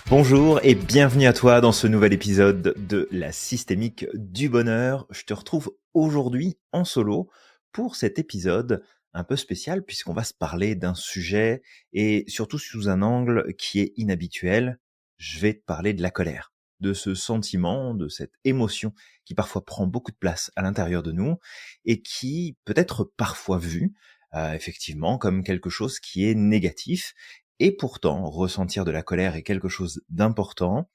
Bonjour et bienvenue à toi dans ce nouvel épisode de la systémique du bonheur. Je te retrouve aujourd'hui en solo pour cet épisode un peu spécial puisqu'on va se parler d'un sujet et surtout sous un angle qui est inhabituel. Je vais te parler de la colère, de ce sentiment, de cette émotion qui parfois prend beaucoup de place à l'intérieur de nous et qui peut être parfois vue effectivement comme quelque chose qui est négatif. Et pourtant, ressentir de la colère est quelque chose d'important,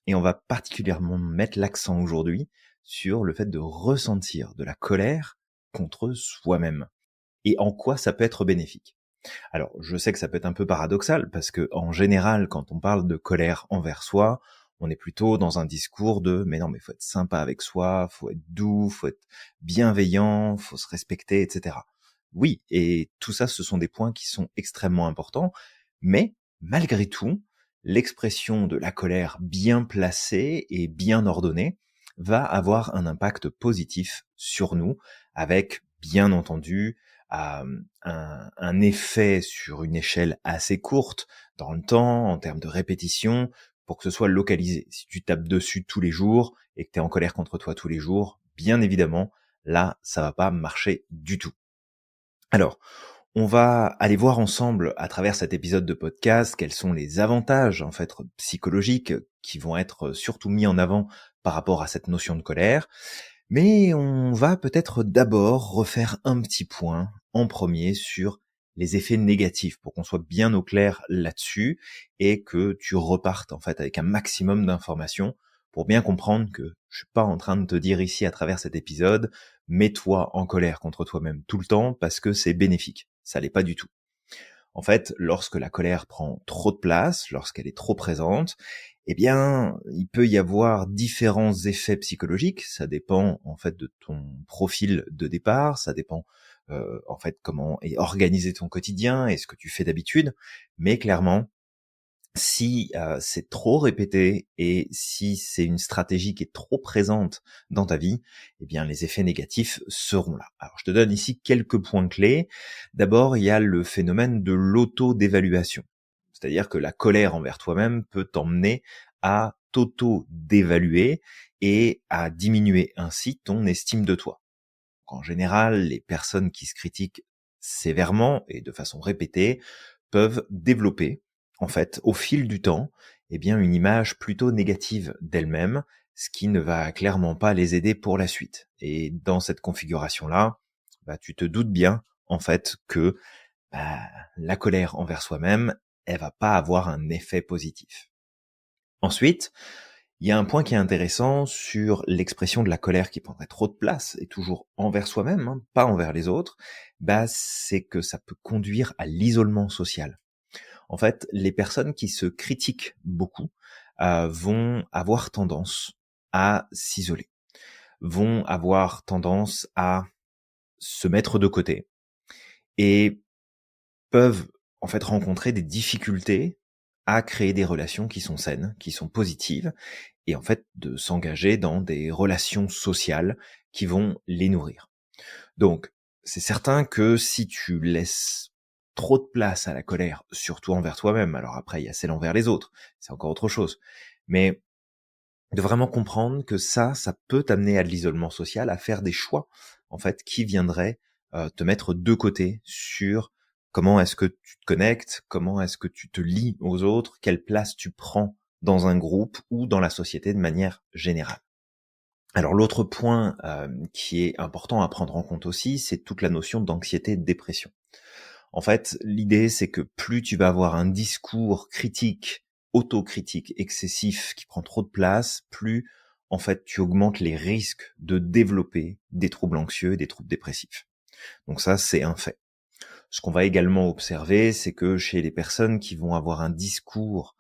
et on va particulièrement mettre l'accent aujourd'hui sur le fait de ressentir de la colère contre soi-même, et en quoi ça peut être bénéfique. Alors, je sais que ça peut être un peu paradoxal, parce que en général, quand on parle de colère envers soi, on est plutôt dans un discours de mais non, mais faut être sympa avec soi, faut être doux, faut être bienveillant, faut se respecter, etc. Oui, et tout ça, ce sont des points qui sont extrêmement importants, mais malgré tout, l'expression de la colère bien placée et bien ordonnée va avoir un impact positif sur nous, avec bien entendu un effet sur une échelle assez courte dans le temps, en termes de répétition, pour que ce soit localisé. Si tu tapes dessus tous les jours et que tu es en colère contre toi tous les jours, bien évidemment, là, ça va pas marcher du tout. Alors, on va aller voir ensemble, à travers cet épisode de podcast, quels sont les avantages, en fait, psychologiques qui vont être surtout mis en avant par rapport à cette notion de colère. Mais on va peut-être d'abord refaire un petit point en premier sur les effets négatifs pour qu'on soit bien au clair là-dessus et que tu repartes en fait avec un maximum d'informations pour bien comprendre que je suis pas en train de te dire ici à travers cet épisode mets-toi en colère contre toi-même tout le temps parce que c'est bénéfique. Ça l'est pas du tout. En fait, lorsque la colère prend trop de place, lorsqu'elle est trop présente, eh bien, il peut y avoir différents effets psychologiques. Ça dépend en fait de ton profil de départ, ça dépend en fait comment est organisé ton quotidien et ce que tu fais d'habitude. Mais clairement, si c'est trop répété et si c'est une stratégie qui est trop présente dans ta vie, eh bien les effets négatifs seront là. Alors je te donne ici quelques points clés. D'abord, il y a le phénomène de l'auto-dévaluation. C'est-à-dire que la colère envers toi-même peut t'emmener à t'auto-dévaluer et à diminuer ainsi ton estime de toi. Donc, en général, les personnes qui se critiquent sévèrement et de façon répétée peuvent développer, en fait, au fil du temps, eh bien, une image plutôt négative d'elles-mêmes, ce qui ne va clairement pas les aider pour la suite. Et dans cette configuration-là, bah, tu te doutes bien, en fait, que bah, la colère envers soi-même, elle va pas avoir un effet positif. Ensuite, il y a un point qui est intéressant sur l'expression de la colère qui prendrait trop de place, et toujours envers soi-même, hein, pas envers les autres, bah, c'est que ça peut conduire à l'isolement social. En fait, les personnes qui se critiquent beaucoup vont avoir tendance à s'isoler, vont avoir tendance à se mettre de côté et peuvent en fait rencontrer des difficultés à créer des relations qui sont saines, qui sont positives, et en fait de s'engager dans des relations sociales qui vont les nourrir. Donc, c'est certain que si tu laisses trop de place à la colère, surtout envers toi-même, alors après il y a celle envers les autres, c'est encore autre chose, mais de vraiment comprendre que ça peut t'amener à de l'isolement social, à faire des choix, en fait, qui viendraient te mettre de côté sur comment est-ce que tu te connectes, comment est-ce que tu te lies aux autres, quelle place tu prends dans un groupe ou dans la société de manière générale. Alors l'autre point qui est important à prendre en compte aussi, c'est toute la notion d'anxiété et de dépression. En fait, l'idée, c'est que plus tu vas avoir un discours critique, autocritique excessif qui prend trop de place, plus en fait tu augmentes les risques de développer des troubles anxieux, des troubles dépressifs. Donc ça, c'est un fait. Ce qu'on va également observer, c'est que chez les personnes qui vont avoir un discours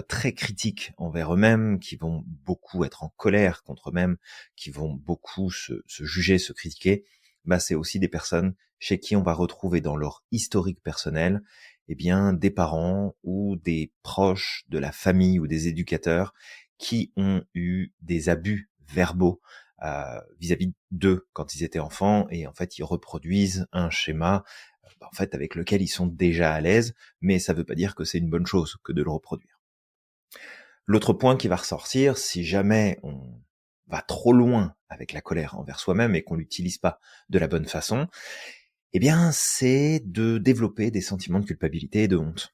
très critique envers eux-mêmes, qui vont beaucoup être en colère contre eux-mêmes, qui vont beaucoup se juger, se critiquer, bah c'est aussi des personnes chez qui on va retrouver dans leur historique personnel, eh bien des parents ou des proches de la famille ou des éducateurs qui ont eu des abus verbaux vis-à-vis d'eux quand ils étaient enfants, et en fait ils reproduisent un schéma en fait avec lequel ils sont déjà à l'aise, mais ça veut pas dire que c'est une bonne chose que de le reproduire. L'autre point qui va ressortir, si jamais on va trop loin avec la colère envers soi-même et qu'on l'utilise pas de la bonne façon, eh bien, c'est de développer des sentiments de culpabilité et de honte.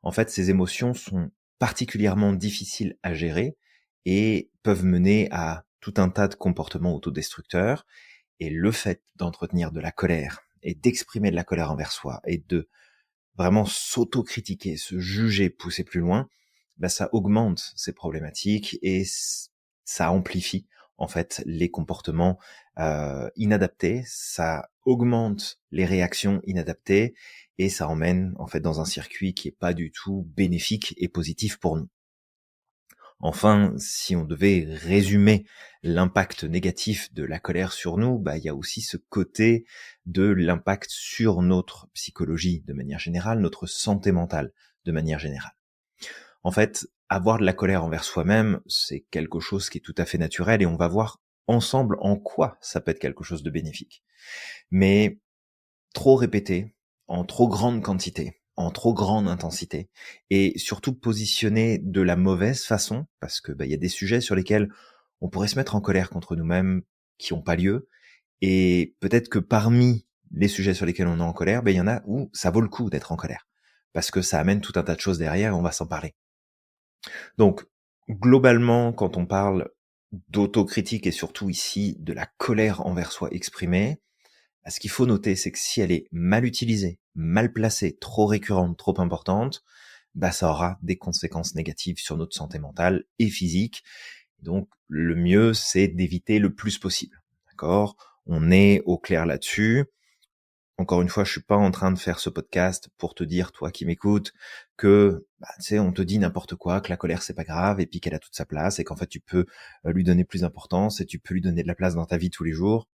En fait, ces émotions sont particulièrement difficiles à gérer et peuvent mener à tout un tas de comportements autodestructeurs. Et le fait d'entretenir de la colère et d'exprimer de la colère envers soi et de vraiment s'auto-critiquer, se juger, pousser plus loin, bah, ça augmente ces problématiques et ça amplifie en fait les comportements inadaptés, ça augmente les réactions inadaptées et ça emmène en fait dans un circuit qui est pas du tout bénéfique et positif pour nous. Enfin, si on devait résumer l'impact négatif de la colère sur nous, bah, il y a aussi ce côté de l'impact sur notre psychologie de manière générale, notre santé mentale de manière générale. En fait, avoir de la colère envers soi-même, c'est quelque chose qui est tout à fait naturel et on va voir ensemble en quoi ça peut être quelque chose de bénéfique. Mais trop répété, en trop grande quantité, en trop grande intensité, et surtout positionné de la mauvaise façon, parce que il y a des sujets sur lesquels on pourrait se mettre en colère contre nous-mêmes qui n'ont pas lieu, et peut-être que parmi les sujets sur lesquels on est en colère, il y en a où ça vaut le coup d'être en colère, parce que ça amène tout un tas de choses derrière et on va s'en parler. Donc, globalement, quand on parle d'autocritique et surtout ici de la colère envers soi exprimée, ce qu'il faut noter, c'est que si elle est mal utilisée, mal placée, trop récurrente, trop importante, ça aura des conséquences négatives sur notre santé mentale et physique. Donc, le mieux, c'est d'éviter le plus possible. D'accord ? On est au clair là-dessus. Encore une fois, je suis pas en train de faire ce podcast pour te dire, toi qui m'écoutes, que, tu sais, on te dit n'importe quoi, que la colère c'est pas grave et puis qu'elle a toute sa place et qu'en fait tu peux lui donner plus d'importance et tu peux lui donner de la place dans ta vie tous les jours.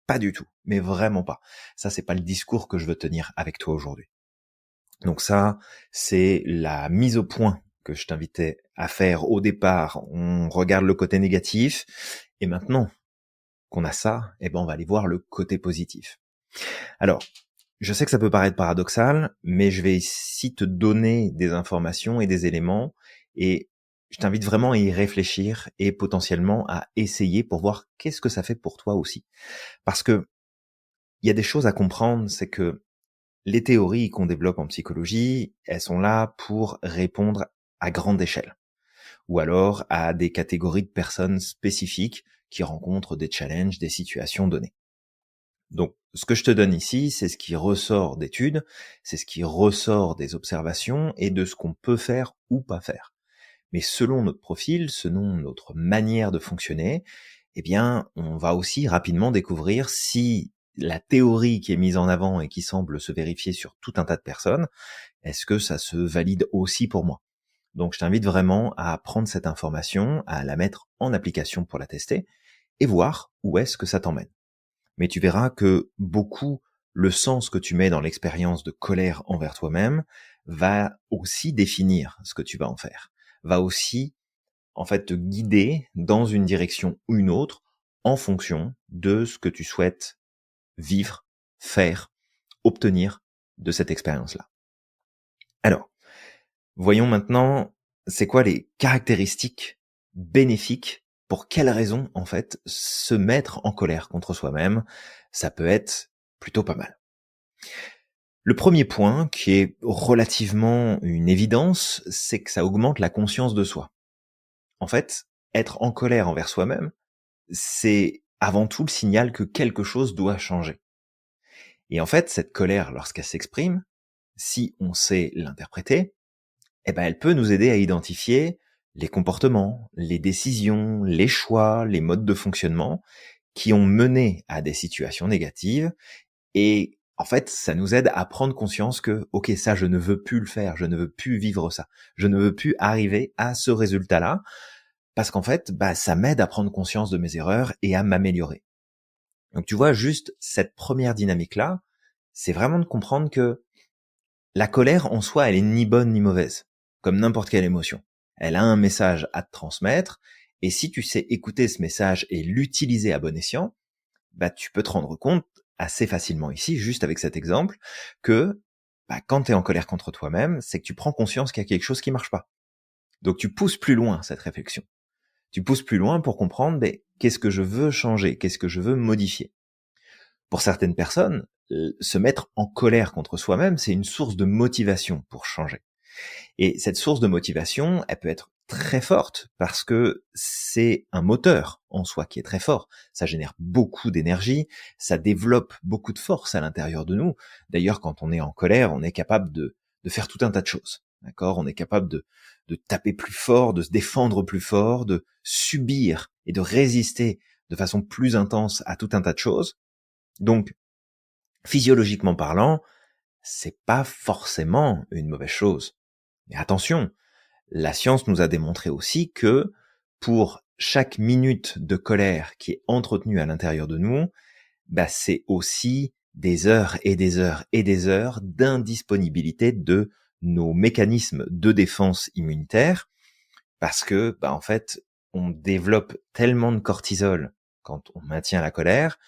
Pas du tout, mais vraiment pas. Ça, c'est pas le discours que je veux tenir avec toi aujourd'hui. Donc ça, c'est la mise au point que je t'invitais à faire au départ. On regarde le côté négatif, et maintenant qu'on a ça, on va aller voir le côté positif. Alors, je sais que ça peut paraître paradoxal, mais je vais ici te donner des informations et des éléments, et je t'invite vraiment à y réfléchir et potentiellement à essayer pour voir qu'est-ce que ça fait pour toi aussi. Parce que il y a des choses à comprendre, c'est que les théories qu'on développe en psychologie, elles sont là pour répondre à grande échelle, ou alors à des catégories de personnes spécifiques qui rencontrent des challenges, des situations données. Donc, ce que je te donne ici, c'est ce qui ressort d'études, c'est ce qui ressort des observations et de ce qu'on peut faire ou pas faire. Mais selon notre profil, selon notre manière de fonctionner, on va aussi rapidement découvrir si la théorie qui est mise en avant et qui semble se vérifier sur tout un tas de personnes, est-ce que ça se valide aussi pour moi? Donc je t'invite vraiment à prendre cette information, à la mettre en application pour la tester et voir où est-ce que ça t'emmène. Mais tu verras que beaucoup, le sens que tu mets dans l'expérience de colère envers toi-même va aussi définir ce que tu vas en faire, va aussi en fait te guider dans une direction ou une autre en fonction de ce que tu souhaites vivre, faire, obtenir de cette expérience-là. Alors, voyons maintenant, c'est quoi les caractéristiques bénéfiques, pour quelles raisons, en fait, se mettre en colère contre soi-même, ça peut être plutôt pas mal. Le premier point, qui est relativement une évidence, c'est que ça augmente la conscience de soi. En fait, être en colère envers soi-même, c'est avant tout le signal que quelque chose doit changer. Et en fait, cette colère, lorsqu'elle s'exprime, si on sait l'interpréter, elle peut nous aider à identifier les comportements, les décisions, les choix, les modes de fonctionnement qui ont mené à des situations négatives. Et en fait, ça nous aide à prendre conscience que, ok, ça, je ne veux plus le faire, je ne veux plus vivre ça, je ne veux plus arriver à ce résultat-là, parce qu'en fait, ça m'aide à prendre conscience de mes erreurs et à m'améliorer. Donc tu vois, juste cette première dynamique-là, c'est vraiment de comprendre que la colère en soi, elle est ni bonne ni mauvaise, comme n'importe quelle émotion. Elle a un message à te transmettre, et si tu sais écouter ce message et l'utiliser à bon escient, tu peux te rendre compte assez facilement ici, juste avec cet exemple, que quand tu es en colère contre toi-même, c'est que tu prends conscience qu'il y a quelque chose qui marche pas. Donc tu pousses plus loin cette réflexion. Tu pousses plus loin pour comprendre qu'est-ce que je veux changer, qu'est-ce que je veux modifier. Pour certaines personnes, se mettre en colère contre soi-même, c'est une source de motivation pour changer. Et cette source de motivation, elle peut être très forte parce que c'est un moteur en soi qui est très fort. Ça génère beaucoup d'énergie, ça développe beaucoup de force à l'intérieur de nous. D'ailleurs, quand on est en colère, on est capable de faire tout un tas de choses. D'accord? On est capable de taper plus fort, de se défendre plus fort, de subir et de résister de façon plus intense à tout un tas de choses. Donc, physiologiquement parlant, c'est pas forcément une mauvaise chose. Mais attention, la science nous a démontré aussi que pour chaque minute de colère qui est entretenue à l'intérieur de nous, c'est aussi des heures et des heures et des heures d'indisponibilité de nos mécanismes de défense immunitaire parce que, en fait, on développe tellement de cortisol quand on maintient la colère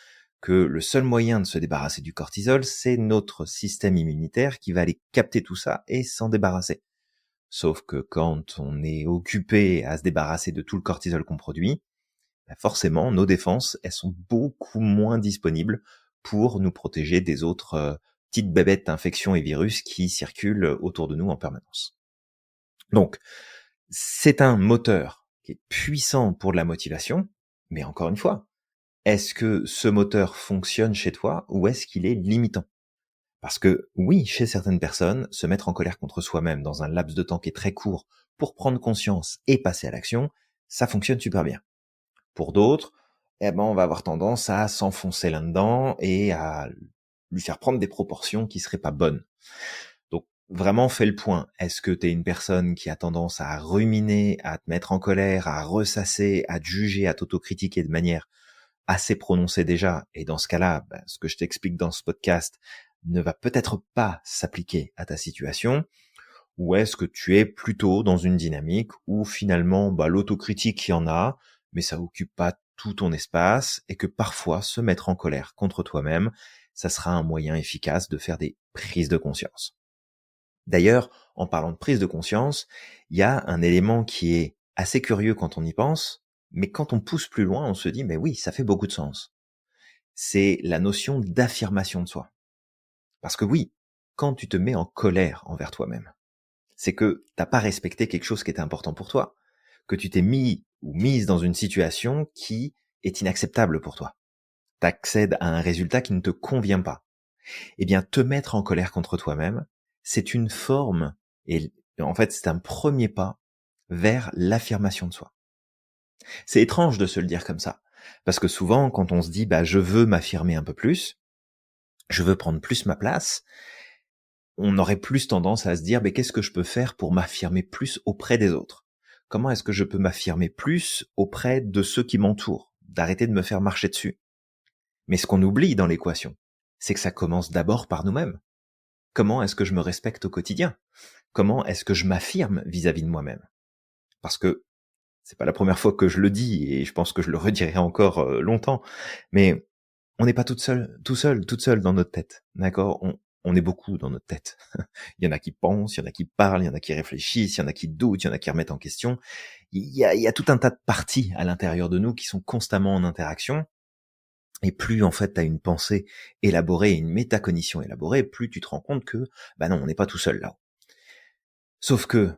que le seul moyen de se débarrasser du cortisol, c'est notre système immunitaire qui va aller capter tout ça et s'en débarrasser. Sauf que quand on est occupé à se débarrasser de tout le cortisol qu'on produit, forcément, nos défenses, elles sont beaucoup moins disponibles pour nous protéger des autres petites bébêtes d'infections et virus qui circulent autour de nous en permanence. Donc, c'est un moteur qui est puissant pour de la motivation, mais encore une fois, est-ce que ce moteur fonctionne chez toi ou est-ce qu'il est limitant ? Parce que oui, chez certaines personnes, se mettre en colère contre soi-même dans un laps de temps qui est très court pour prendre conscience et passer à l'action, ça fonctionne super bien. Pour d'autres, on va avoir tendance à s'enfoncer là-dedans et à lui faire prendre des proportions qui seraient pas bonnes. Donc vraiment fais le point. Est-ce que tu es une personne qui a tendance à ruminer, à te mettre en colère, à ressasser, à te juger, à t'autocritiquer de manière assez prononcée déjà, et dans ce cas-là, ce que je t'explique dans ce podcast ne va peut-être pas s'appliquer à ta situation, ou est-ce que tu es plutôt dans une dynamique où finalement l'autocritique il y en a, mais ça occupe pas tout ton espace, et que parfois se mettre en colère contre toi-même, ça sera un moyen efficace de faire des prises de conscience. D'ailleurs, en parlant de prise de conscience, il y a un élément qui est assez curieux quand on y pense, mais quand on pousse plus loin, on se dit, mais oui, ça fait beaucoup de sens. C'est la notion d'affirmation de soi. Parce que oui, quand tu te mets en colère envers toi-même, c'est que t'as pas respecté quelque chose qui était important pour toi, que tu t'es mis ou mise dans une situation qui est inacceptable pour toi. T'accèdes à un résultat qui ne te convient pas. Eh bien, te mettre en colère contre toi-même, c'est une forme, et en fait, c'est un premier pas vers l'affirmation de soi. C'est étrange de se le dire comme ça, parce que souvent, quand on se dit, je veux m'affirmer un peu plus, je veux prendre plus ma place, on aurait plus tendance à se dire, qu'est-ce que je peux faire pour m'affirmer plus auprès des autres? Comment est-ce que je peux m'affirmer plus auprès de ceux qui m'entourent? D'arrêter de me faire marcher dessus. Mais ce qu'on oublie dans l'équation, c'est que ça commence d'abord par nous-mêmes. Comment est-ce que je me respecte au quotidien? Comment est-ce que je m'affirme vis-à-vis de moi-même? Parce que c'est pas la première fois que je le dis, et je pense que je le redirai encore longtemps, mais on n'est pas tout seul, toute seule dans notre tête, d'accord? On est beaucoup dans notre tête. Il y en a qui pensent, il y en a qui parlent, il y en a qui réfléchissent, il y en a qui doutent, il y en a qui remettent en question. Il y a tout un tas de parties à l'intérieur de nous qui sont constamment en interaction. Et plus en fait tu as une pensée élaborée, une métacognition élaborée, plus tu te rends compte que non, on n'est pas tout seul là. Sauf que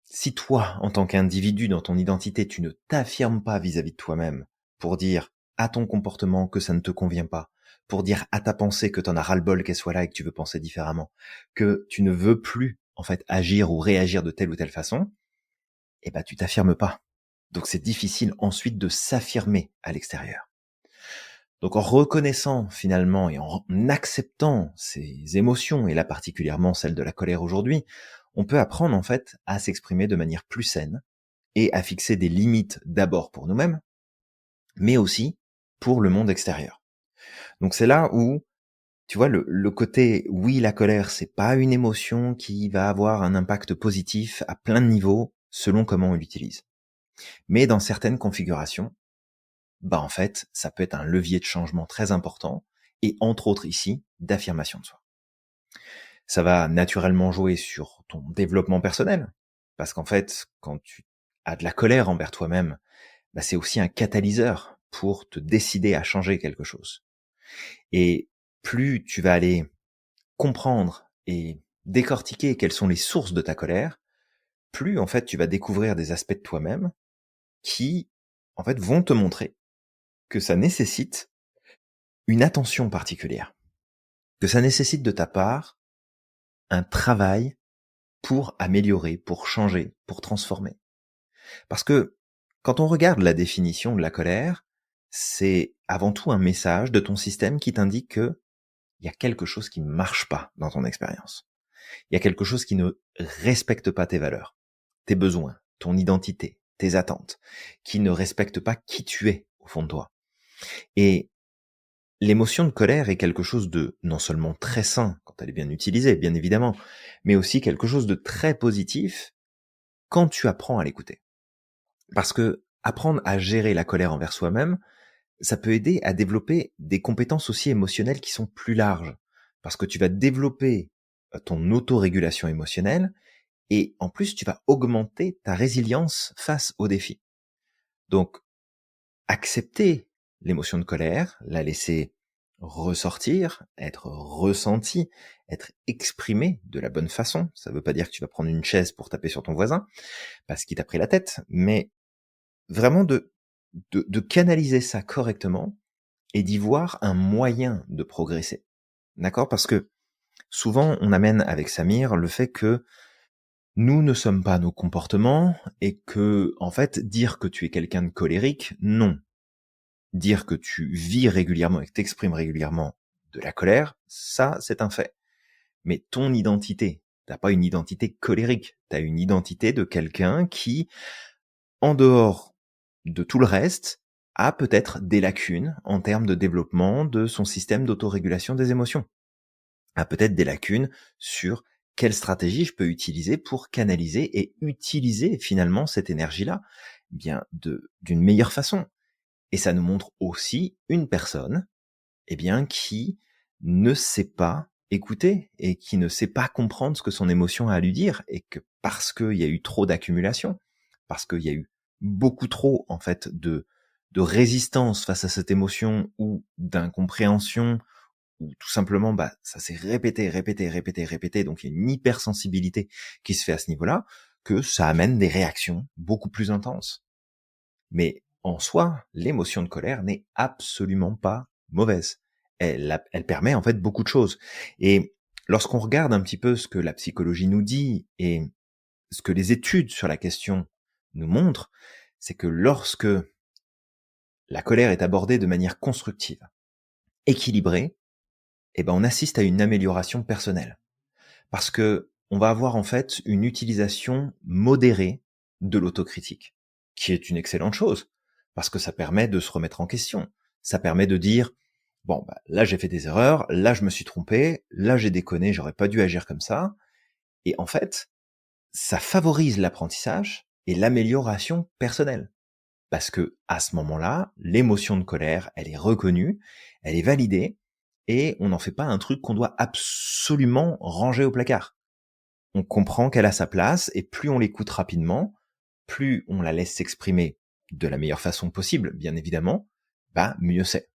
si toi, en tant qu'individu dans ton identité, tu ne t'affirmes pas vis-à-vis de toi-même pour dire à ton comportement que ça ne te convient pas, pour dire à ta pensée que t'en as ras-le-bol qu'elle soit là et que tu veux penser différemment, que tu ne veux plus en fait agir ou réagir de telle ou telle façon, tu t'affirmes pas. Donc c'est difficile ensuite de s'affirmer à l'extérieur. Donc en reconnaissant finalement et en acceptant ces émotions, et là particulièrement celle de la colère aujourd'hui, on peut apprendre en fait à s'exprimer de manière plus saine et à fixer des limites d'abord pour nous-mêmes, mais aussi pour le monde extérieur. Donc c'est là où, tu vois, le côté, oui, la colère, c'est pas une émotion qui va avoir un impact positif à plein de niveaux selon comment on l'utilise. Mais dans certaines configurations, en fait, ça peut être un levier de changement très important, et entre autres ici, d'affirmation de soi. Ça va naturellement jouer sur ton développement personnel, Parce qu'en fait, quand tu as de la colère envers toi-même, c'est aussi un catalyseur pour te décider à changer quelque chose. Et plus tu vas aller comprendre et décortiquer quelles sont les sources de ta colère, plus en fait tu vas découvrir des aspects de toi-même qui en fait vont te montrer que ça nécessite une attention particulière, que ça nécessite de ta part un travail pour améliorer, pour changer, pour transformer. Parce que quand on regarde la définition de la colère, c'est avant tout un message de ton système qui t'indique que il y a quelque chose qui ne marche pas dans ton expérience. Il y a quelque chose qui ne respecte pas tes valeurs, tes besoins, ton identité, tes attentes, qui ne respecte pas qui tu es au fond de toi. Et l'émotion de colère est quelque chose de non seulement très sain quand elle est bien utilisée, bien évidemment, mais aussi quelque chose de très positif quand tu apprends à l'écouter. Parce que apprendre à gérer la colère envers soi-même, ça peut aider à développer des compétences aussi émotionnelles qui sont plus larges. Parce que tu vas développer ton autorégulation émotionnelle et en plus tu vas augmenter ta résilience face aux défis. Donc, accepter l'émotion de colère, la laisser ressortir, être ressentie, être exprimée de la bonne façon. Ça ne veut pas dire que tu vas prendre une chaise pour taper sur ton voisin parce qu'il t'a pris la tête, mais vraiment de canaliser ça correctement et d'y voir un moyen de progresser. D'accord? Parce que souvent, on amène avec Samir le fait que nous ne sommes pas nos comportements et que, en fait, dire que tu es quelqu'un de colérique, non. Dire que tu vis régulièrement et que t'exprimes régulièrement de la colère, ça, c'est un fait. Mais ton identité, t'as pas une identité colérique, t'as une identité de quelqu'un qui, en dehors de tout le reste, a peut-être des lacunes en termes de développement de son système d'autorégulation des émotions. A peut-être des lacunes sur quelle stratégie je peux utiliser pour canaliser et utiliser finalement cette énergie-là, bien d'une meilleure façon. Et ça nous montre aussi une personne, qui ne sait pas écouter et qui ne sait pas comprendre ce que son émotion a à lui dire et que parce qu'il y a eu trop d'accumulation, parce qu'il y a eu beaucoup trop, en fait, de résistance face à cette émotion ou d'incompréhension ou tout simplement, ça s'est répété, répété, répété, répété, donc il y a une hypersensibilité qui se fait à ce niveau-là, que ça amène des réactions beaucoup plus intenses. Mais en soi, l'émotion de colère n'est absolument pas mauvaise. Elle permet en fait beaucoup de choses. Et lorsqu'on regarde un petit peu ce que la psychologie nous dit et ce que les études sur la question nous montrent, c'est que lorsque la colère est abordée de manière constructive, équilibrée, on assiste à une amélioration personnelle. Parce que on va avoir en fait une utilisation modérée de l'autocritique, qui est une excellente chose, parce que ça permet de se remettre en question. Ça permet de dire, bon, là j'ai fait des erreurs, là je me suis trompé, là j'ai déconné, j'aurais pas dû agir comme ça. Et en fait, ça favorise l'apprentissage et l'amélioration personnelle. Parce que à ce moment-là, l'émotion de colère, elle est reconnue, elle est validée, et on n'en fait pas un truc qu'on doit absolument ranger au placard. On comprend qu'elle a sa place, et plus on l'écoute rapidement, plus on la laisse s'exprimer de la meilleure façon possible, bien évidemment, mieux c'est.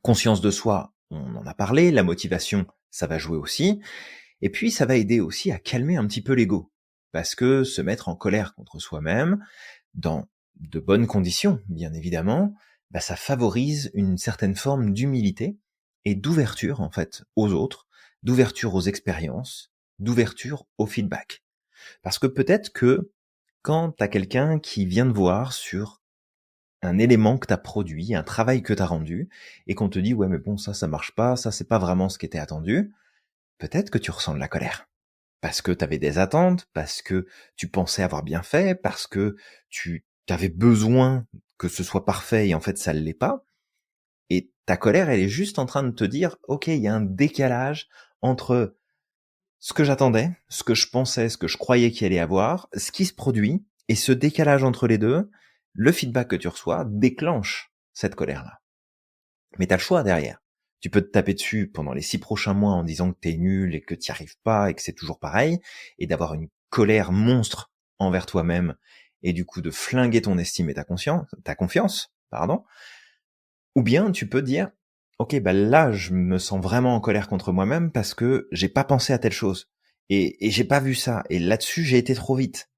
Conscience de soi, on en a parlé, la motivation, ça va jouer aussi, et puis ça va aider aussi à calmer un petit peu l'ego, parce que se mettre en colère contre soi-même, dans de bonnes conditions, bien évidemment, ça favorise une certaine forme d'humilité et d'ouverture, en fait, aux autres, d'ouverture aux expériences, d'ouverture au feedback. Parce que peut-être que quand t'as quelqu'un qui vient te voir sur un élément que t'as produit, un travail que t'as rendu, et qu'on te dit, ouais, mais bon, ça marche pas, ça c'est pas vraiment ce qui était attendu, peut-être que tu ressens de la colère. Parce que tu avais des attentes, parce que tu pensais avoir bien fait, parce que tu avais besoin que ce soit parfait et en fait ça ne l'est pas. Et ta colère, elle est juste en train de te dire, ok, il y a un décalage entre ce que j'attendais, ce que je pensais, ce que je croyais qu'il allait avoir, ce qui se produit, et ce décalage entre les deux, le feedback que tu reçois déclenche cette colère-là. Mais t'as le choix derrière. Tu peux te taper dessus pendant les 6 prochains mois en disant que t'es nul et que t'y arrives pas et que c'est toujours pareil, et d'avoir une colère monstre envers toi-même et du coup de flinguer ton estime et ta confiance, pardon. Ou bien tu peux dire, ok, bah là je me sens vraiment en colère contre moi-même parce que j'ai pas pensé à telle chose et j'ai pas vu ça et là-dessus j'ai été trop vite.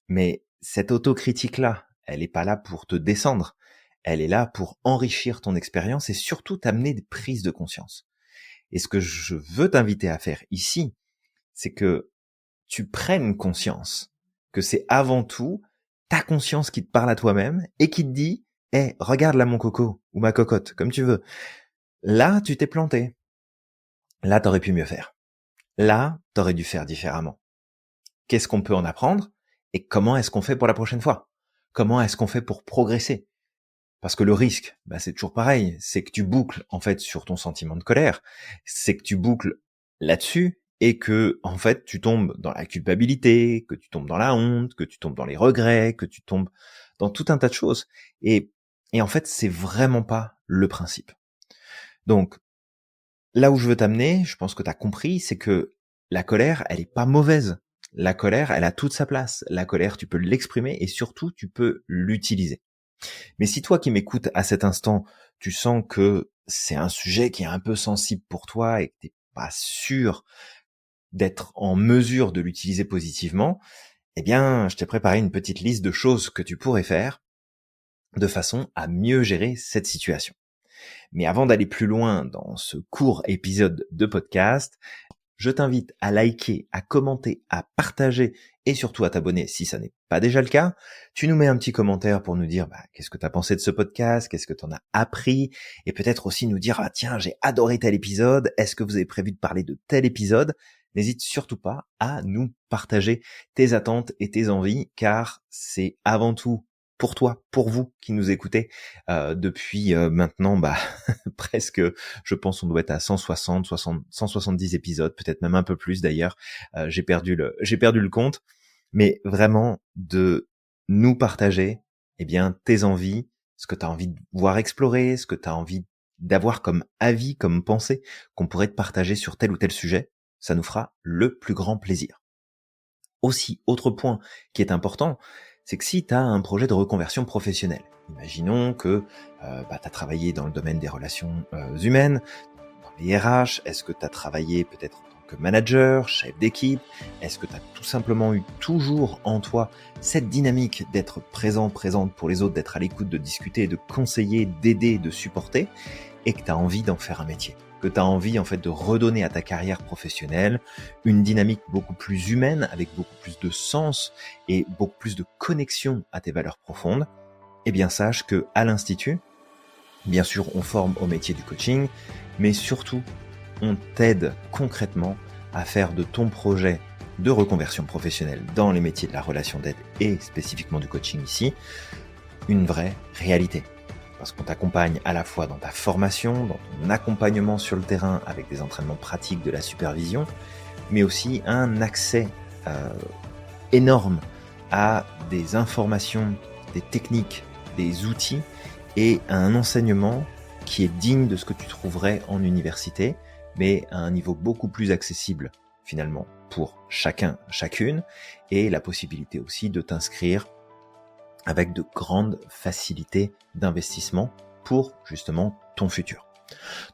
Mais cette autocritique-là, elle est pas là pour te descendre. Elle est là pour enrichir ton expérience et surtout t'amener des prises de conscience. Et ce que je veux t'inviter à faire ici, c'est que tu prennes conscience que c'est avant tout ta conscience qui te parle à toi-même et qui te dit « regarde là mon coco ou ma cocotte, comme tu veux. Là, tu t'es planté. Là, t'aurais pu mieux faire. Là, t'aurais dû faire différemment. Qu'est-ce qu'on peut en apprendre et comment est-ce qu'on fait pour la prochaine fois? Comment est-ce qu'on fait pour progresser? » Parce que le risque, c'est toujours pareil, c'est que tu boucles en fait sur ton sentiment de colère, c'est que tu boucles là-dessus et que en fait tu tombes dans la culpabilité, que tu tombes dans la honte, que tu tombes dans les regrets, que tu tombes dans tout un tas de choses. Et en fait, c'est vraiment pas le principe. Donc, là où je veux t'amener, je pense que tu as compris, c'est que la colère, elle est pas mauvaise. La colère, elle a toute sa place. La colère, tu peux l'exprimer et surtout, tu peux l'utiliser. Mais si toi qui m'écoutes à cet instant, tu sens que c'est un sujet qui est un peu sensible pour toi et que t'es pas sûr d'être en mesure de l'utiliser positivement, eh bien, je t'ai préparé une petite liste de choses que tu pourrais faire de façon à mieux gérer cette situation. Mais avant d'aller plus loin dans ce court épisode de podcast, je t'invite à liker, à commenter, à partager et surtout à t'abonner si ça n'est pas déjà le cas. Tu nous mets un petit commentaire pour nous dire qu'est-ce que tu as pensé de ce podcast, qu'est-ce que tu en as appris et peut-être aussi nous dire tiens, j'ai adoré tel épisode, est-ce que vous avez prévu de parler de tel épisode? N'hésite surtout pas à nous partager tes attentes et tes envies car c'est avant tout pour toi, pour vous qui nous écoutez depuis maintenant presque, je pense on doit être à 170 épisodes, peut-être même un peu plus d'ailleurs. J'ai perdu le compte, mais vraiment de nous partager tes envies, ce que tu as envie de voir explorer, ce que tu as envie d'avoir comme avis, comme pensée qu'on pourrait te partager sur tel ou tel sujet, ça nous fera le plus grand plaisir. Aussi, autre point qui est important, c'est que si tu as un projet de reconversion professionnelle, imaginons que tu as travaillé dans le domaine des relations humaines, dans les RH, est-ce que tu as travaillé peut-être en tant que manager, chef d'équipe, est-ce que tu as tout simplement eu toujours en toi cette dynamique d'être présente pour les autres, d'être à l'écoute, de discuter, de conseiller, d'aider, de supporter, et que tu as envie d'en faire un métier, que tu as envie en fait de redonner à ta carrière professionnelle une dynamique beaucoup plus humaine, avec beaucoup plus de sens et beaucoup plus de connexion à tes valeurs profondes, eh bien sache que à l'Institut, bien sûr on forme au métier du coaching, mais surtout on t'aide concrètement à faire de ton projet de reconversion professionnelle dans les métiers de la relation d'aide et spécifiquement du coaching ici, une vraie réalité. Parce qu'on t'accompagne à la fois dans ta formation, dans ton accompagnement sur le terrain avec des entraînements pratiques, de la supervision, mais aussi un accès énorme à des informations, des techniques, des outils et à un enseignement qui est digne de ce que tu trouverais en université, mais à un niveau beaucoup plus accessible finalement pour chacun, chacune, et la possibilité aussi de t'inscrire avec de grandes facilités d'investissement pour justement ton futur.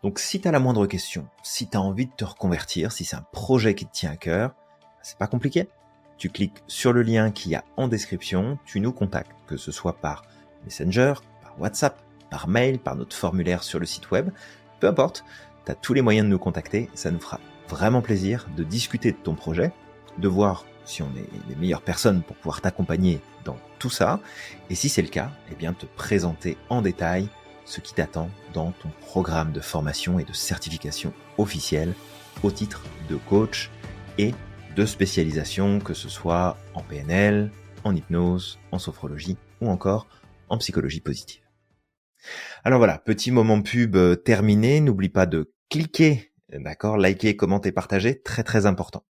Donc si tu as la moindre question, si tu as envie de te reconvertir, si c'est un projet qui te tient à cœur, c'est pas compliqué. Tu cliques sur le lien qu'il y a en description, tu nous contactes, que ce soit par Messenger, par WhatsApp, par mail, par notre formulaire sur le site web, peu importe, tu as tous les moyens de nous contacter, ça nous fera vraiment plaisir de discuter de ton projet, de voir si on est les meilleures personnes pour pouvoir t'accompagner dans tout ça, et si c'est le cas, te présenter en détail ce qui t'attend dans ton programme de formation et de certification officielle au titre de coach et de spécialisation, que ce soit en PNL, en hypnose, en sophrologie ou encore en psychologie positive. Alors voilà, petit moment pub terminé, n'oublie pas de cliquer, d'accord, liker, commenter, partager, très très important.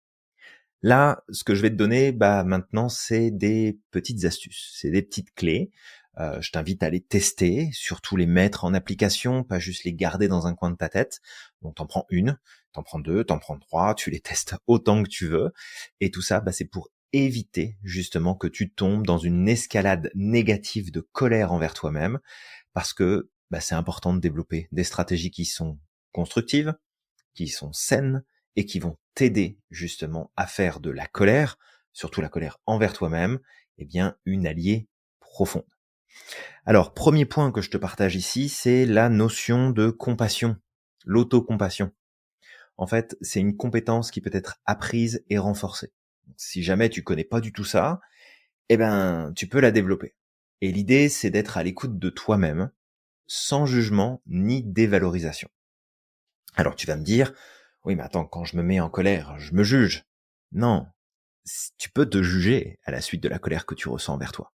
Là, ce que je vais te donner, maintenant, c'est des petites astuces, c'est des petites clés. Je t'invite à les tester, surtout les mettre en application, pas juste les garder dans un coin de ta tête. Donc, t'en prends une, t'en prends deux, t'en prends trois, tu les testes autant que tu veux. Et tout ça, c'est pour éviter justement que tu tombes dans une escalade négative de colère envers toi-même, parce que c'est important de développer des stratégies qui sont constructives, qui sont saines et qui vont t'aider justement à faire de la colère, surtout la colère envers toi-même, une alliée profonde. Alors, premier point que je te partage ici, c'est la notion de compassion, l'autocompassion. En fait, c'est une compétence qui peut être apprise et renforcée. Si jamais tu connais pas du tout ça, tu peux la développer. Et l'idée, c'est d'être à l'écoute de toi-même, sans jugement ni dévalorisation. Alors tu vas me dire, oui mais attends, quand je me mets en colère, je me juge. Non, tu peux te juger à la suite de la colère que tu ressens envers toi.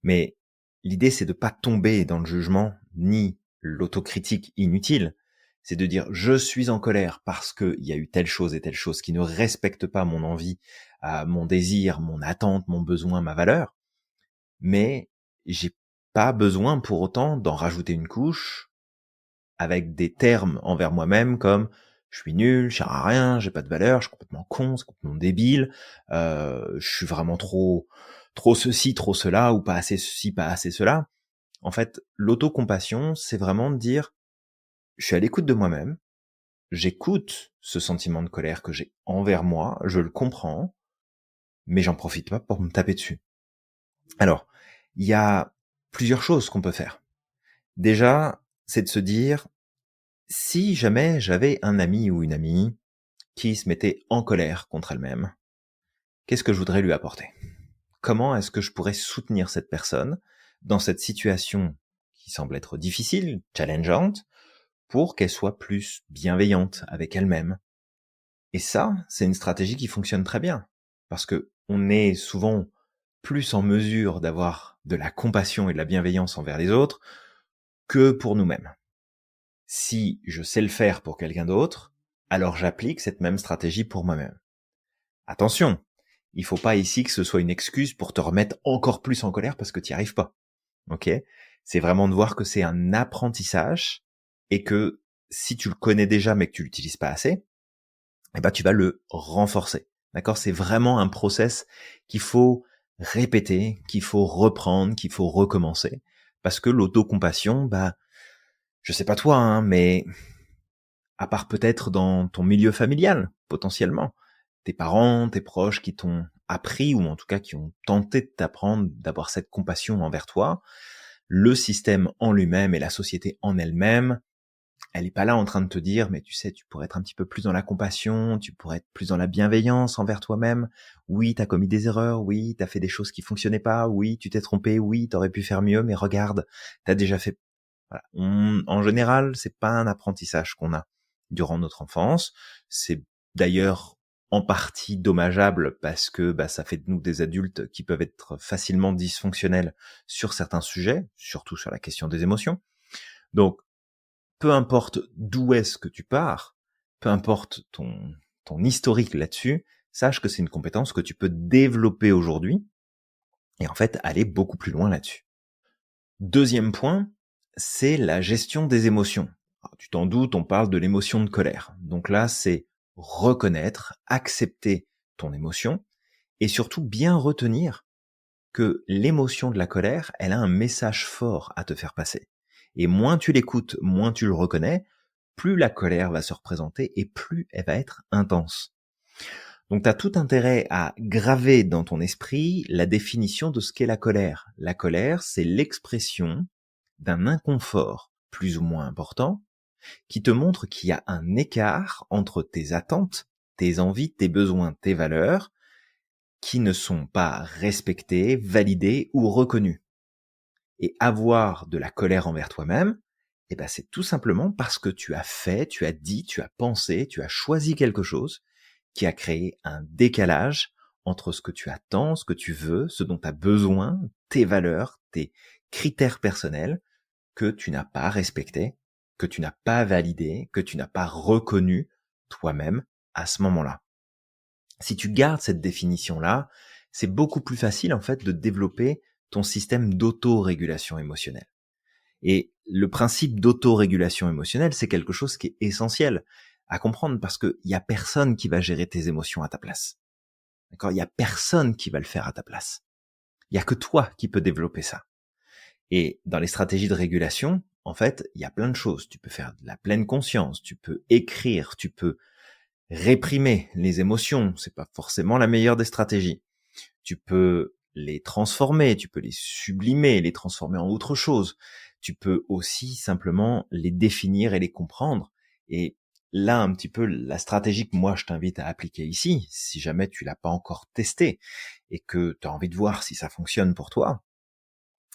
Mais l'idée, c'est de pas tomber dans le jugement ni l'autocritique inutile. C'est de dire, je suis en colère parce qu'il y a eu telle chose et telle chose qui ne respecte pas mon envie, mon désir, mon attente, mon besoin, ma valeur. Mais j'ai pas besoin pour autant d'en rajouter une couche avec des termes envers moi-même comme je suis nul, je sers à rien, j'ai pas de valeur, je suis complètement con, c'est complètement débile, je suis vraiment trop ceci, trop cela, ou pas assez ceci, pas assez cela. En fait, l'autocompassion, c'est vraiment de dire je suis à l'écoute de moi-même, j'écoute ce sentiment de colère que j'ai envers moi, je le comprends, mais j'en profite pas pour me taper dessus. Alors, il y a plusieurs choses qu'on peut faire. Déjà, c'est de se dire si jamais j'avais un ami ou une amie qui se mettait en colère contre elle-même, qu'est-ce que je voudrais lui apporter? Comment est-ce que je pourrais soutenir cette personne dans cette situation qui semble être difficile, challengeante, pour qu'elle soit plus bienveillante avec elle-même? Et ça, c'est une stratégie qui fonctionne très bien, parce que on est souvent plus en mesure d'avoir de la compassion et de la bienveillance envers les autres que pour nous-mêmes. Si je sais le faire pour quelqu'un d'autre, alors j'applique cette même stratégie pour moi-même. Attention, il faut pas ici que ce soit une excuse pour te remettre encore plus en colère parce que tu n'y arrives pas. Ok? C'est vraiment de voir que c'est un apprentissage et que si tu le connais déjà mais que tu l'utilises pas assez, tu vas le renforcer. D'accord? C'est vraiment un process qu'il faut répéter, qu'il faut reprendre, qu'il faut recommencer. Parce que l'autocompassion, je sais pas toi, hein, mais à part peut-être dans ton milieu familial, potentiellement, tes parents, tes proches qui t'ont appris, ou en tout cas qui ont tenté de t'apprendre d'avoir cette compassion envers toi, le système en lui-même et la société en elle-même, elle est pas là en train de te dire, mais tu sais, tu pourrais être un petit peu plus dans la compassion, tu pourrais être plus dans la bienveillance envers toi-même. Oui, t'as commis des erreurs, oui, t'as fait des choses qui fonctionnaient pas, oui, tu t'es trompé, oui, t'aurais pu faire mieux, mais regarde, t'as déjà fait. Voilà. En général, c'est pas un apprentissage qu'on a durant notre enfance. C'est d'ailleurs en partie dommageable parce que ça fait de nous des adultes qui peuvent être facilement dysfonctionnels sur certains sujets, surtout sur la question des émotions. Donc, peu importe d'où est-ce que tu pars, peu importe ton historique là-dessus, sache que c'est une compétence que tu peux développer aujourd'hui et en fait aller beaucoup plus loin là-dessus. Deuxième point, c'est la gestion des émotions. Alors, tu t'en doutes, on parle de l'émotion de colère. Donc là, c'est reconnaître, accepter ton émotion et surtout bien retenir que l'émotion de la colère, elle a un message fort à te faire passer. Et moins tu l'écoutes, moins tu le reconnais, plus la colère va se représenter et plus elle va être intense. Donc tu as tout intérêt à graver dans ton esprit la définition de ce qu'est la colère. La colère, c'est l'expression d'un inconfort plus ou moins important qui te montre qu'il y a un écart entre tes attentes, tes envies, tes besoins, tes valeurs qui ne sont pas respectés, validés ou reconnus. Et avoir de la colère envers toi-même, c'est tout simplement parce que tu as fait, tu as dit, tu as pensé, tu as choisi quelque chose qui a créé un décalage entre ce que tu attends, ce que tu veux, ce dont tu as besoin, tes valeurs, tes critères personnels que tu n'as pas respectés, que tu n'as pas validé, que tu n'as pas reconnu toi-même à ce moment-là. Si tu gardes cette définition-là, c'est beaucoup plus facile en fait de développer ton système d'autorégulation émotionnelle. Et le principe d'autorégulation émotionnelle, c'est quelque chose qui est essentiel à comprendre parce qu'il y a personne qui va gérer tes émotions à ta place. D'accord? Il y a personne qui va le faire à ta place. Il y a que toi qui peux développer ça. Et dans les stratégies de régulation, en fait, il y a plein de choses. Tu peux faire de la pleine conscience, tu peux écrire, tu peux réprimer les émotions. C'est pas forcément la meilleure des stratégies. Tu peux les transformer, tu peux les sublimer, les transformer en autre chose. Tu peux aussi simplement les définir et les comprendre. Et là, un petit peu la stratégie que moi je t'invite à appliquer ici, si jamais tu l'as pas encore testé et que tu as envie de voir si ça fonctionne pour toi,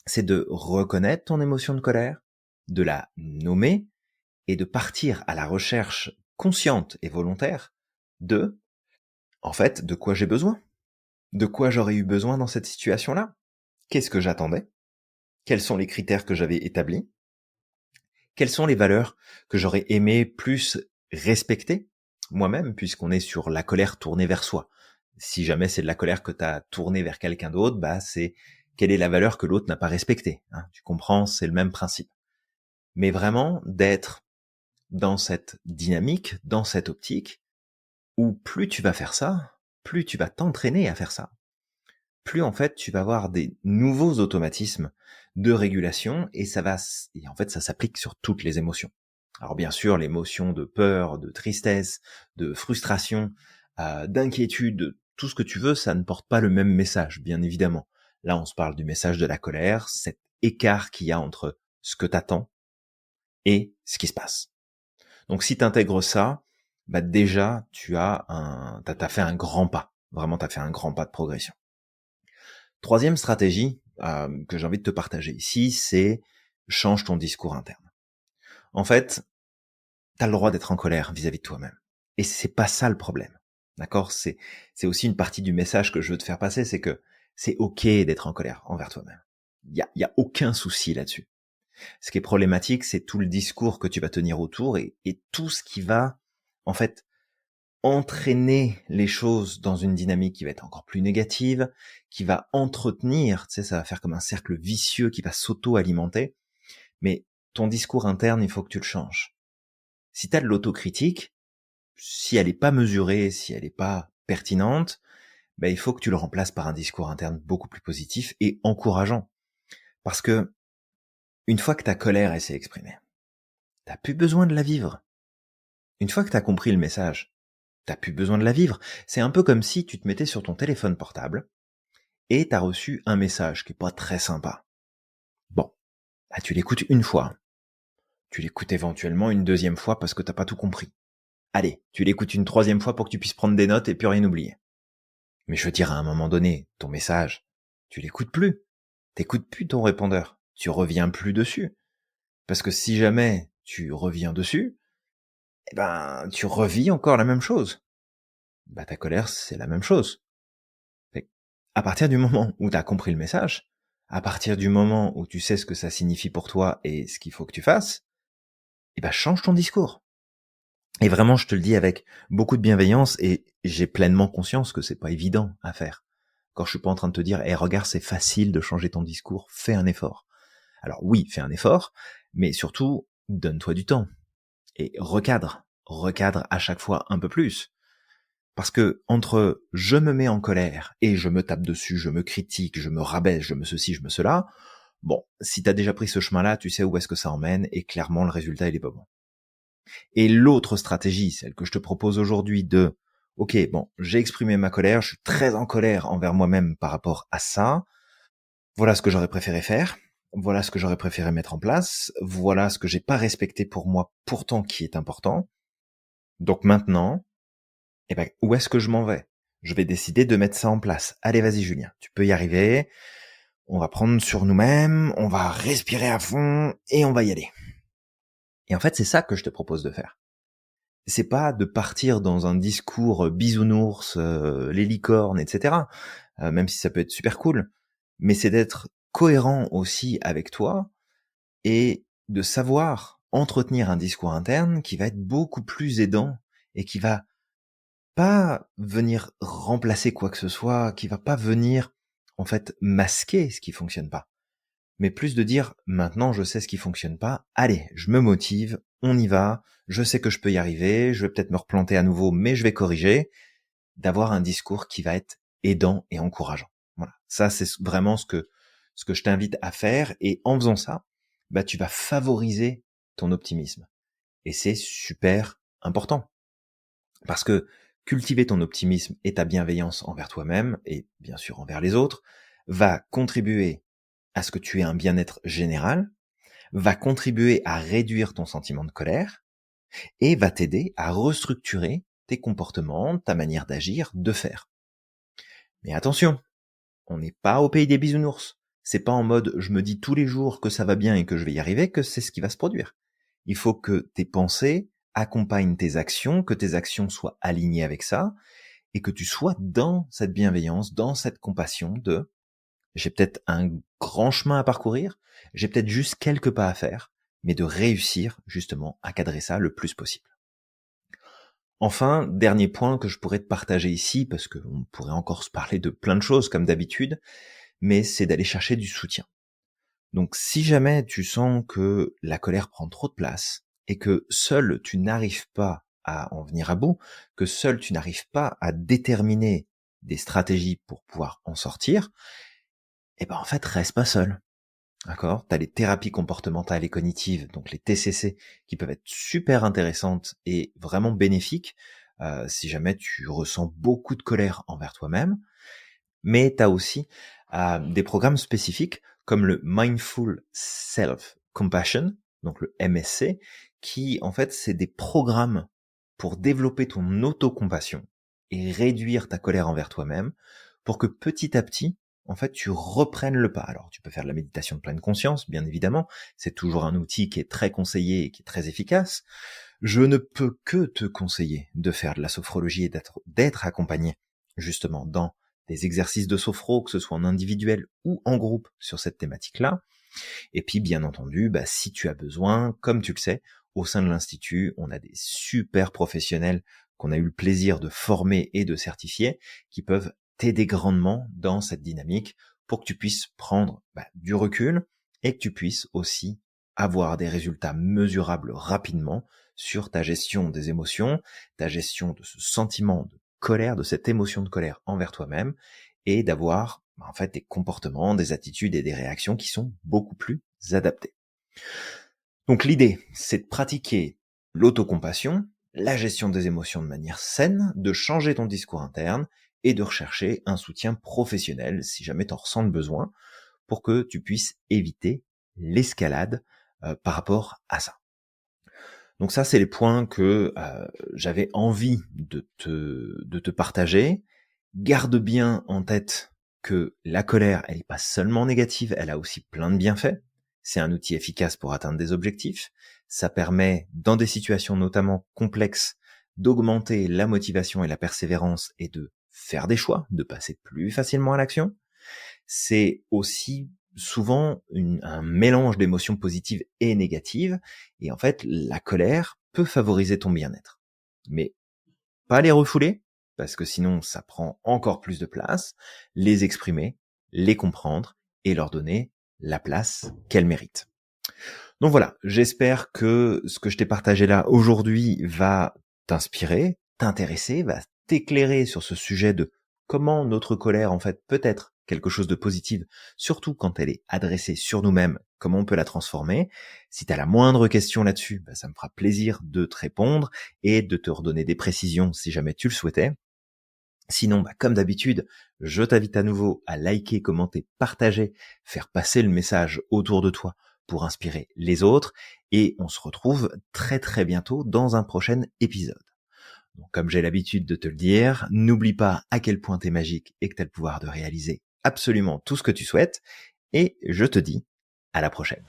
c'est de reconnaître ton émotion de colère, de la nommer et de partir à la recherche consciente et volontaire de, en fait, de quoi j'ai besoin, de quoi j'aurais eu besoin dans cette situation-là, qu'est-ce que j'attendais, quels sont les critères que j'avais établis, quelles sont les valeurs que j'aurais aimé plus respecter moi-même, puisqu'on est sur la colère tournée vers soi. Si jamais c'est de la colère que tu as tournée vers quelqu'un d'autre, bah c'est quelle est la valeur que l'autre n'a pas respectée. Hein, tu comprends, c'est le même principe. Mais vraiment d'être dans cette dynamique, dans cette optique, où plus tu vas faire ça, plus tu vas t'entraîner à faire ça, plus en fait tu vas avoir des nouveaux automatismes de régulation et et en fait ça s'applique sur toutes les émotions. Alors bien sûr, l'émotion de peur, de tristesse, de frustration, d'inquiétude, tout ce que tu veux, ça ne porte pas le même message, bien évidemment. Là, on se parle du message de la colère, cet écart qu'il y a entre ce que t'attends et ce qui se passe. Donc si tu intègres ça, bah déjà t'as fait un grand pas. Vraiment, t'as fait un grand pas de progression. Troisième stratégie que j'ai envie de te partager ici, c'est change ton discours interne. En fait, t'as le droit d'être en colère vis-à-vis de toi-même. Et c'est pas ça le problème. D'accord? C'est aussi une partie du message que je veux te faire passer, c'est que c'est ok d'être en colère envers toi-même. Il y a aucun souci là-dessus. Ce qui est problématique, c'est tout le discours que tu vas tenir autour et tout ce qui va, en fait, entraîner les choses dans une dynamique qui va être encore plus négative, qui va entretenir, tu sais, ça va faire comme un cercle vicieux qui va s'auto-alimenter. Mais ton discours interne, il faut que tu le changes. Si tu as de l'autocritique, si elle n'est pas mesurée, si elle n'est pas pertinente, ben, il faut que tu le remplaces par un discours interne beaucoup plus positif et encourageant. Parce que une fois que ta colère s'est exprimée, t'as plus besoin de la vivre. Une fois que t'as compris le message, t'as plus besoin de la vivre. C'est un peu comme si tu te mettais sur ton téléphone portable et t'as reçu un message qui est pas très sympa. Bon, bah tu l'écoutes une fois. Tu l'écoutes éventuellement une deuxième fois parce que t'as pas tout compris. Allez, tu l'écoutes une troisième fois pour que tu puisses prendre des notes et plus rien oublier. Mais je veux dire, à un moment donné, ton message, tu l'écoutes plus. T'écoutes plus ton répondeur. Tu reviens plus dessus. Parce que si jamais tu reviens dessus, eh ben, tu revis encore la même chose. Bah, ta colère, c'est la même chose. À partir du moment où tu as compris le message, à partir du moment où tu sais ce que ça signifie pour toi et ce qu'il faut que tu fasses, eh ben, change ton discours. Et vraiment, je te le dis avec beaucoup de bienveillance et j'ai pleinement conscience que c'est pas évident à faire. Quand je suis pas en train de te dire, regarde, c'est facile de changer ton discours, fais un effort. Alors oui, fais un effort, mais surtout, donne-toi du temps. Et recadre à chaque fois un peu plus. Parce que entre je me mets en colère et je me tape dessus, je me critique, je me rabaisse, je me ceci, je me cela, bon, si t'as déjà pris ce chemin-là, tu sais où est-ce que ça emmène et clairement le résultat il est pas bon. Et l'autre stratégie, celle que je te propose aujourd'hui de ok, bon, j'ai exprimé ma colère, je suis très en colère envers moi-même par rapport à ça, voilà ce que j'aurais préféré faire, voilà ce que j'aurais préféré mettre en place, voilà ce que j'ai pas respecté pour moi, pourtant qui est important. Donc maintenant, eh ben, où est-ce que je m'en vais? Je vais décider de mettre ça en place. Allez, vas-y, Julien, tu peux y arriver. On va prendre sur nous-mêmes, on va respirer à fond et on va y aller. Et en fait, c'est ça que je te propose de faire. C'est pas de partir dans un discours bisounours, les licornes, etc. Même si ça peut être super cool, mais c'est d'être cohérent aussi avec toi et de savoir entretenir un discours interne qui va être beaucoup plus aidant et qui va pas venir remplacer quoi que ce soit, qui va pas venir, en fait, masquer ce qui fonctionne pas. Mais plus de dire, maintenant je sais ce qui fonctionne pas, allez, je me motive, on y va, je sais que je peux y arriver, je vais peut-être me replanter à nouveau, mais je vais corriger, d'avoir un discours qui va être aidant et encourageant. Voilà. Ça, c'est vraiment ce que je t'invite à faire. Et en faisant ça, bah, tu vas favoriser ton optimisme. Et c'est super important. Parce que cultiver ton optimisme et ta bienveillance envers toi-même, et bien sûr envers les autres, va contribuer à ce que tu aies un bien-être général, va contribuer à réduire ton sentiment de colère, et va t'aider à restructurer tes comportements, ta manière d'agir, de faire. Mais attention, on n'est pas au pays des bisounours. C'est pas en mode je me dis tous les jours que ça va bien et que je vais y arriver que c'est ce qui va se produire. Il faut que tes pensées accompagnent tes actions, que tes actions soient alignées avec ça, et que tu sois dans cette bienveillance, dans cette compassion de j'ai peut-être un grand chemin à parcourir, j'ai peut-être juste quelques pas à faire, mais de réussir justement à cadrer ça le plus possible. Enfin, dernier point que je pourrais te partager ici, parce qu'on pourrait encore se parler de plein de choses comme d'habitude, mais c'est d'aller chercher du soutien. Donc si jamais tu sens que la colère prend trop de place et que seul tu n'arrives pas à en venir à bout, que seul tu n'arrives pas à déterminer des stratégies pour pouvoir en sortir, eh ben en fait reste pas seul. D'accord? Tu as les thérapies comportementales et cognitives, donc les TCC, qui peuvent être super intéressantes et vraiment bénéfiques si jamais tu ressens beaucoup de colère envers toi-même. Mais tu as aussi des programmes spécifiques comme le Mindful Self Compassion, donc le MSC, qui en fait c'est des programmes pour développer ton autocompassion et réduire ta colère envers toi-même pour que petit à petit, en fait, tu reprennes le pas. Alors, tu peux faire de la méditation de pleine conscience, bien évidemment. C'est toujours un outil qui est très conseillé et qui est très efficace. Je ne peux que te conseiller de faire de la sophrologie et d'être accompagné, justement, dans des exercices de sophro, que ce soit en individuel ou en groupe sur cette thématique-là. Et puis, bien entendu, si tu as besoin, comme tu le sais, au sein de l'Institut, on a des super professionnels qu'on a eu le plaisir de former et de certifier, qui peuvent t'aider grandement dans cette dynamique pour que tu puisses prendre du recul et que tu puisses aussi avoir des résultats mesurables rapidement sur ta gestion des émotions, ta gestion de ce sentiment de colère, de cette émotion de colère envers toi-même, et d'avoir en fait des comportements, des attitudes et des réactions qui sont beaucoup plus adaptés. Donc l'idée, c'est de pratiquer l'autocompassion, la gestion des émotions de manière saine, de changer ton discours interne et de rechercher un soutien professionnel si jamais tu en ressens le besoin pour que tu puisses éviter l'escalade par rapport à ça. Donc ça, c'est les points que j'avais envie de te partager. Garde bien en tête que la colère, elle n'est pas seulement négative, elle a aussi plein de bienfaits. C'est un outil efficace pour atteindre des objectifs. Ça permet, dans des situations notamment complexes, d'augmenter la motivation et la persévérance et de faire des choix, de passer plus facilement à l'action. C'est aussi souvent un mélange d'émotions positives et négatives. Et en fait, la colère peut favoriser ton bien-être. Mais pas les refouler, parce que sinon ça prend encore plus de place, les exprimer, les comprendre et leur donner la place qu'elles méritent. Donc voilà, j'espère que ce que je t'ai partagé là aujourd'hui va t'inspirer, t'intéresser, va t'éclairer sur ce sujet de comment notre colère en fait peut être quelque chose de positif, surtout quand elle est adressée sur nous-mêmes, comment on peut la transformer. Si tu as la moindre question là-dessus, ça me fera plaisir de te répondre et de te redonner des précisions si jamais tu le souhaitais. Sinon, comme d'habitude, je t'invite à nouveau à liker, commenter, partager, faire passer le message autour de toi pour inspirer les autres. Et on se retrouve très très bientôt dans un prochain épisode. Donc, comme j'ai l'habitude de te le dire, n'oublie pas à quel point t'es magique et que t'as le pouvoir de réaliser absolument tout ce que tu souhaites. Et je te dis à la prochaine.